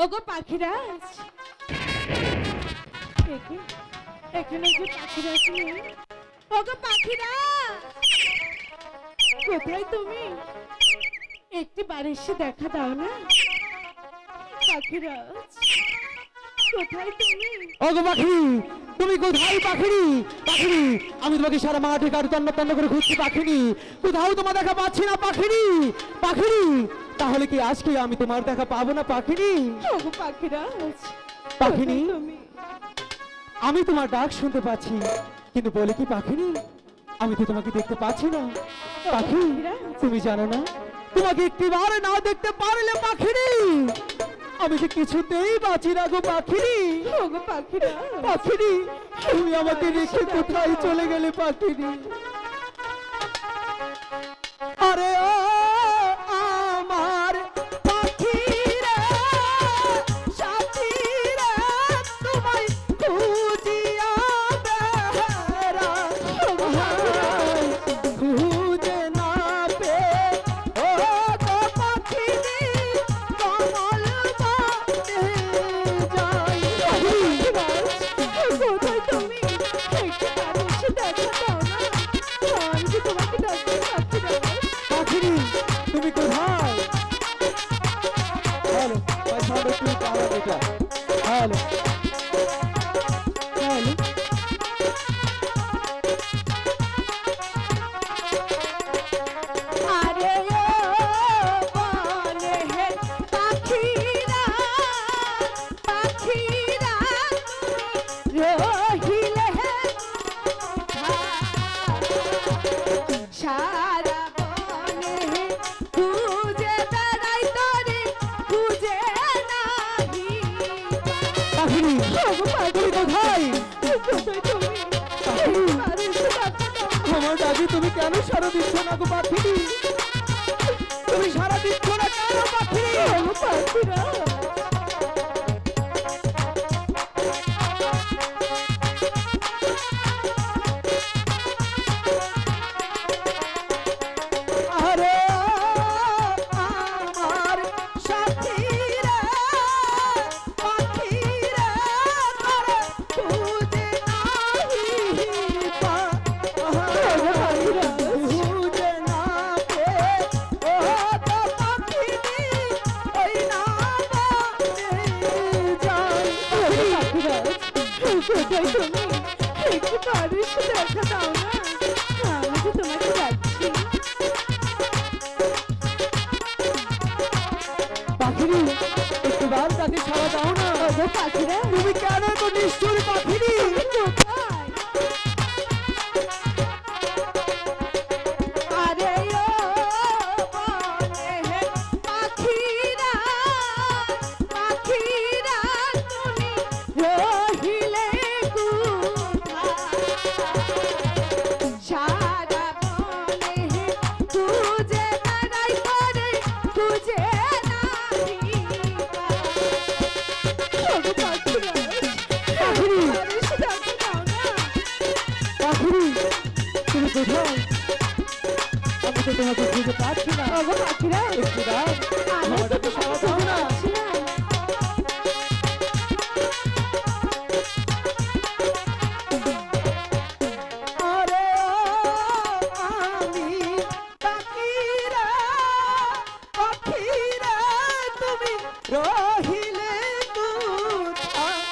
ওগো পাখিরাজ, এখানে যে পাখিরাজ নেই। ওগো পাখিরাজ, কোথায় তুমি? একটি বার এসে দেখা দাও না। পাখিরাজ, কোথায় তুমি? ওগো পাখি, তুমি কোথায় পাখিরি? পাখিরি, আমি তোমাকে সারা মাঠে কাটু তন্ন তন্ন করে খুঁজছি পাখিরি, কোথাও তোমার দেখা পাচ্ছি না পাখিরি। পাখিরি, তাহলে কি আজকে আমি তোমার দেখা পাবো না পাখিরি? ওগো পাখিরাজ, পাখিনি, কোথায় তুমি? আমি তোমার ডাক শুনতে পাচ্ছি, কিন্তু বলে কি পাখিনি, আমি তো তোমাকে দেখতে পাচ্ছি না। পাখি, তুমি জানো না, তোমাকে একটিবার না দেখতে পারলে পাখিরি আমি যে কিছুতেই বাঁচি না গো পাখিরি। ওগো পাখিরাজ, পাখিরি, তুমি আমাকে রেখে কোথায় চলে গেলে পাখিরি? আরে ও আমার পাখিরা, সাথীরা, তোমায় খুঁজিয়া বেড়াই, খুঁজে না পেয়ে ও গো পাখিরি কমল বনে যাই। কোথায় তুমি? একটু বার এসে দেখা দাও না। আমি যে তোমাকে ডাকতে পাখিরাজ। পাখিরি, তুমি কোথায়? হ্যালো, ভাই সাউন্ড একটু বাড়াও এটা। হ্যালো, হ্যালো, আরে ও বনে হে পাখিরা, পাখিরা রহিলে হে সারা বনে হে খুঁজে বেড়াই তরে খুঁজে নাহি পাখিরি, তুমি কোথায়? কোথায় তুমি? আরে এসে ডাকতে দাও। আমার দাদি, তুমি কেন সারা দিচ্ছ না গো পাখিরি? তুমি সারা দিচ্ছ না কেন পাখিরি? ওগো পাখিরাজ, আরে আমার সাথীরা, পাখিরা তোরা খুঁজে নাহি খুঁজে না পেয়ে ও তো পাখিরি ওই না বনে যাই। পাখিরাজ, কোথায় তুমি? একটু বাড়ি এসে দেখা দাও না। আমি যে তোমাকে ডাকছি। পাখিরি, একটুবার তাকে সারা দাও না। ওগো পাখিরাজ, তুমি কেন এত নিষ্ঠুর পাখিরি? কোথায়? আরে ও বনে হে পাখিরা, পাখিরা তুমি রহিলে কোথায়? সারা বনে হে খুঁজে বেড়াই তরে খুঁজে নাহি পাই। ওগো পাখিরাজ, পাখিরি, আর এসে ডাকতে দাও না। পাখিরি, তুমি কোথায়? আমি তো তোমাকে খুঁজে পাচ্ছি না। ওগো পাখিরাজ, একটুবার আমি আমার তো ডাকে সারা দাও না। ছিলাম। আরে ও আমি পাখিরা, পাখিরা তুমি রহিলে কোথায়?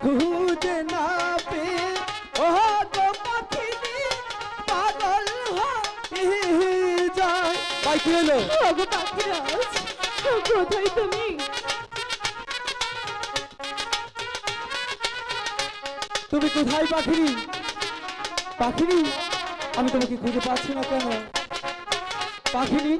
খুঁজে না পেয়ে ও গো পাখিরি পাগল হয়ে যায়। ভাই কি হলো? ওগো পাখিরাজ, কোথায় তুমি? তুমি কোথায় পাখিরি? পাখিরি, আমি তোমাকে খুঁজে পাচ্ছি না কেন? পাখিরি,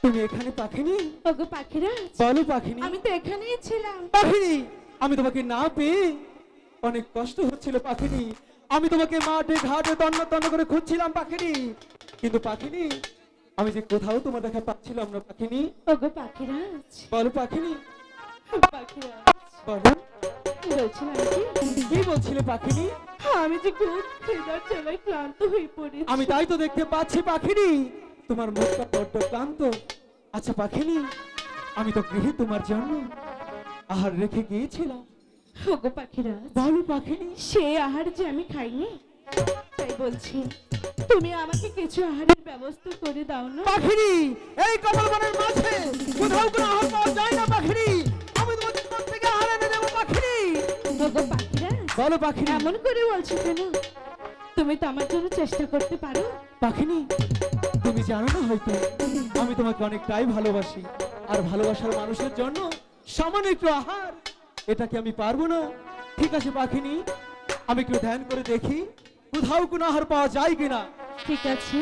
তুমি এখানে পাখিনি? ওগো পাখিরাজ, বলো পাখিনি। আমি তো এখানেই ছিলাম। পাখিনি, আমি তোমাকে না পেয়ে অনেক কষ্ট হচ্ছিল পাখিনি। আমি তোমাকে মাঠে ঘাটে তন্ন তন্ন করে খুঁজছিলাম পাখিনি, কিন্তু পাখিনি আমি যে কোথাও তোমার দেখা পাচ্ছিলাম না পাখিনি। ওগো পাখিরাজ, বলো পাখিনি, পাখিরাজ বলো বলছিলাম কি কি বলছিলে পাখিনি? আমি যে খুব খিদার জ্বালায় ক্লান্ত হয়ে পড়েছি। আমি তাই তো দেখতে পাচ্ছি পাখিনি, তোমার মুখটা বড্ড ক্লান্ত। আচ্ছা পাখিনি, আমি তো গৃহে তোমার জন্য আহার রেখে গিয়েছিলাম। ওগো পাখিরা, বলো পাখিনি। সে আহার যে আমি খাইনি, তাই বলছি তুমি আমাকে কিছু আহারের ব্যবস্থা করে দাও না। পাখিনি, এই কমলবনের মাঝে কোথাও কোনো আহার পাওয়া যায় না পাখিনি। আমি তোমাদের কোথা থেকে আহার এনে দেবো পাখিনি। ওগো পাখিরা, বলো পাখিনি। এমন করে বলছো কেন? তুমি তো আমার জন্য চেষ্টা করতে পারো। পাখিনি, তুমি জানো না হয়তো আমি তোমাকে অনেকটাই ভালোবাসি, আর ভালোবাসার মানুষের জন্য সামান্য একটু আহার, এটা কি আমি পারবো না? ঠিক আছে পাখিনি, আমি একটু ধ্যান করে দেখি কোথাও কোনো আহার পাওয়া যায় কিনা। ঠিক আছে।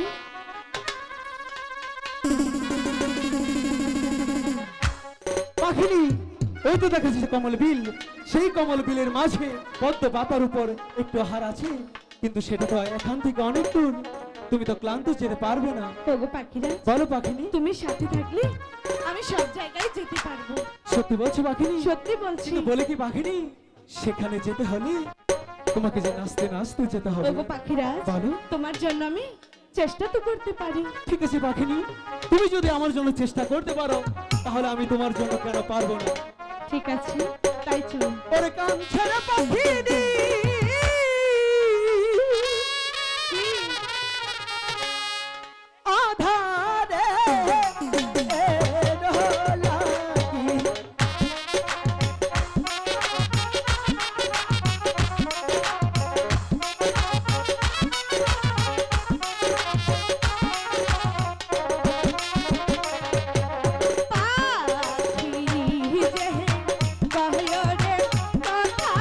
পাখিনি, ওই তো দেখা যাচ্ছে কমল বিল। সেই কমল বিলের মাঝে পদ্ম পাতার উপর একটু আহার আছে, কিন্তু সেটা তো এখান থেকে অনেক দূর, তুমি তো ক্লান্ত যেতে পারবে না। ওগো পাখিরা, বলো পাখিনি। তুমি সাথে থাকলে আমি সব জায়গায় যেতে পারবো। সত্যি বলছো পাখিনি? সত্যি বলছি। কিন্তু বলে কি পাখিনি, সেখানে যেতে হলে তোমাকে যে নাচতে নাচতে যেতে হবে। ওগো পাখিরা, বলো। তোমার জন্য আমি চেষ্টা তো করতে পারি। ঠিক আছে পাখিনি, তুমি যদি আমার জন্য চেষ্টা করতে পারো তাহলে আমি তোমার জন্য কেন পারবো না। ঠিক আছে, তাই চলো। ওরে কান ছেড়ে পাখিনি, আধারে ঢোলাকি, পাখি যে বহলো রে কথা,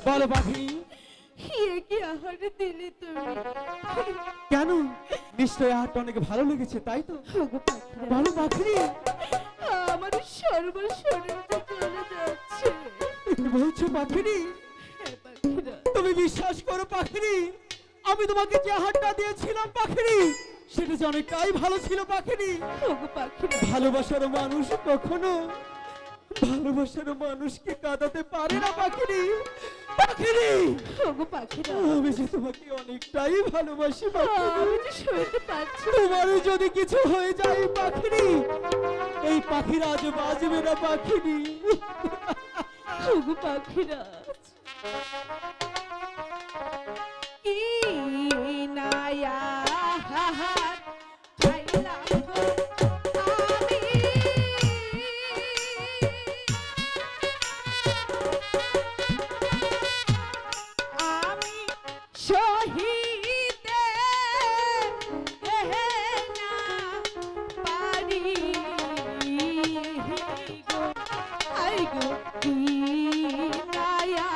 বলো পাখিনি, এ কি আহার দিলি তুমি? কেন? নিশ্চয় আহারটা অনেক ভালো লেগেছে, তাই তো? ওগো পাখিরা, বলো পাখিনি, আমার সর্বশরীরটা চলে যাচ্ছে। কি বলছো পাখিনি? হ্যাঁ পাখিরা, তুমি বিশ্বাস করো পাখিনি, আমি তোমাকে যে আহারটা দিয়েছিলাম পাখিনি, সেটা যে অনেকটাই ভালো ছিল পাখিনি। ওগো পাখিরা, ভালোবাসার মানুষ কখনো ভালোবাসার মানুষকে কাঁদাতে পারে না পাখিনি। পাখিনি, ওগো পাখিরা, আমি যে তোমাকে অনেকটাই ভালোবাসি পাখিনি। আমি যে সইতে পারছি না। তোমার যদি কিছু হয়ে যায় পাখিনি, এই পাখিরা আজ বাজবে না পাখিনি। ওগো পাখিরা, কি নায়া হাহার খাইলাম গো আমি শহীদে না পারি গো, আই গো কি নায়া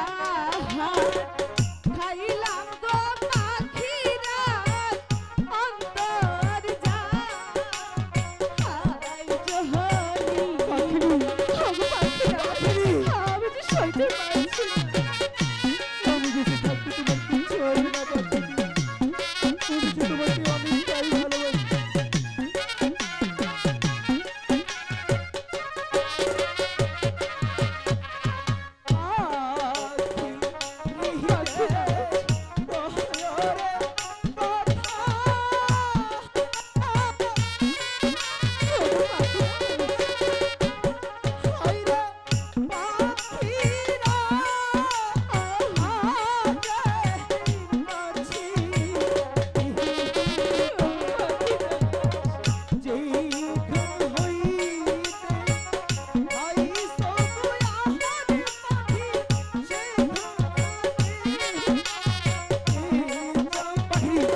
খাইলাম গো পাখিরা অন্তর যায় জহরি। পাখিনি, ওগো পাখিরা, আমি যে সইতে পারছি না। আমি বেঁচে থাকতে তোমার কিচ্ছু হবে না পাখিনি। আমি যে তোমাকে অনেকটাই ভালোবাসি।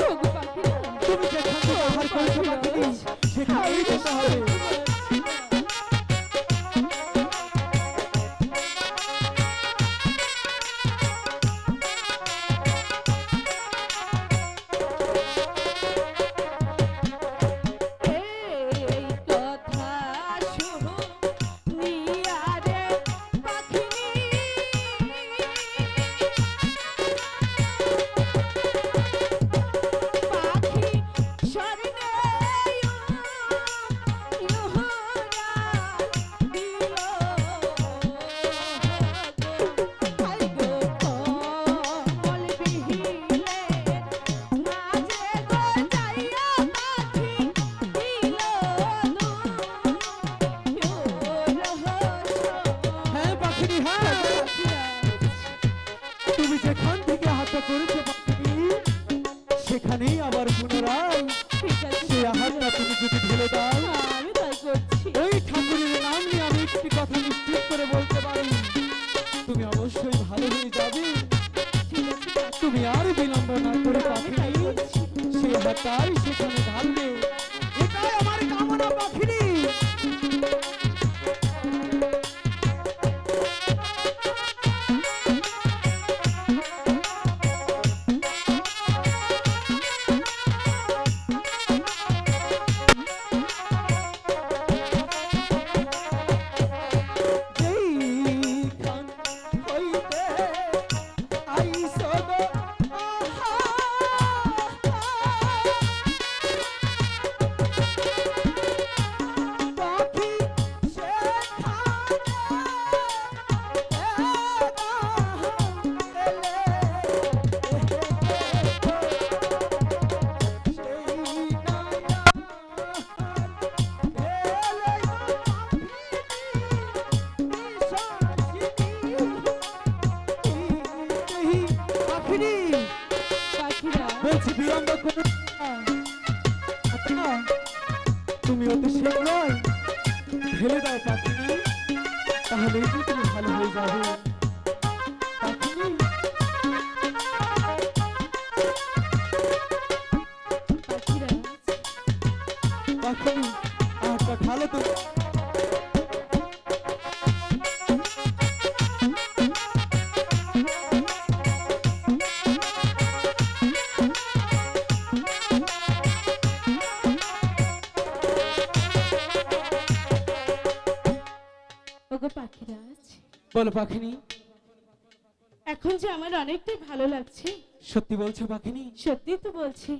ওগো পাখিরা, তুমি যেখান থেকে আহার করেছো পাখিনি, সেখানেই যেতে হবে। এই কথা শুনিয়া রে পাখিনি, পাখি স্বর্ণে ইউরা দিল গো, আই গো কমল বিহিলে মাঝে গো যাইয়া পাখি দিল হ্যাঁ পাখিনি, হ্যাঁ। তুমি যেখান থেকে আহারটা করেছো পাখিনি, সেখানেই আবার পুনরায় সেই আহারটা তুমি যদি ঢেলে দাও, আমি তাই করছি। ওই ঠাকুরের নাম নিয়ে আমি একটি কথা নিশ্চিত করে বলতে পারি, তুমি অবশ্যই ভালো হয়ে যাবে। ঠিক আছে, তুমি আর বিলম্ব না করে আমি তাই পাখিনি করছি। সে হাতাই সেখানে ঢালবে, এটাই আমার কামনা পাখিনি। যেইখান হইতে আইছো গো, আহা, পাখি পাখিনি, পাখিরা, বলছি বিলম্ব করো না। আচ্ছা, তুমি অতি শীঘ্রই ঢেলে দাও পাখিনি, তাহলেই তো তুমি ভালো হয়ে যাবে পাখিনি। পাখিরা, পাখিনি, আহারটা ঢালো তো। ওগো পাখিরাজ, বলো পাখিনি, এখন যে আমার অনেকটাই ভালো লাগছে। সত্যি বলছো পাখিনি? সত্যি তো বলছি।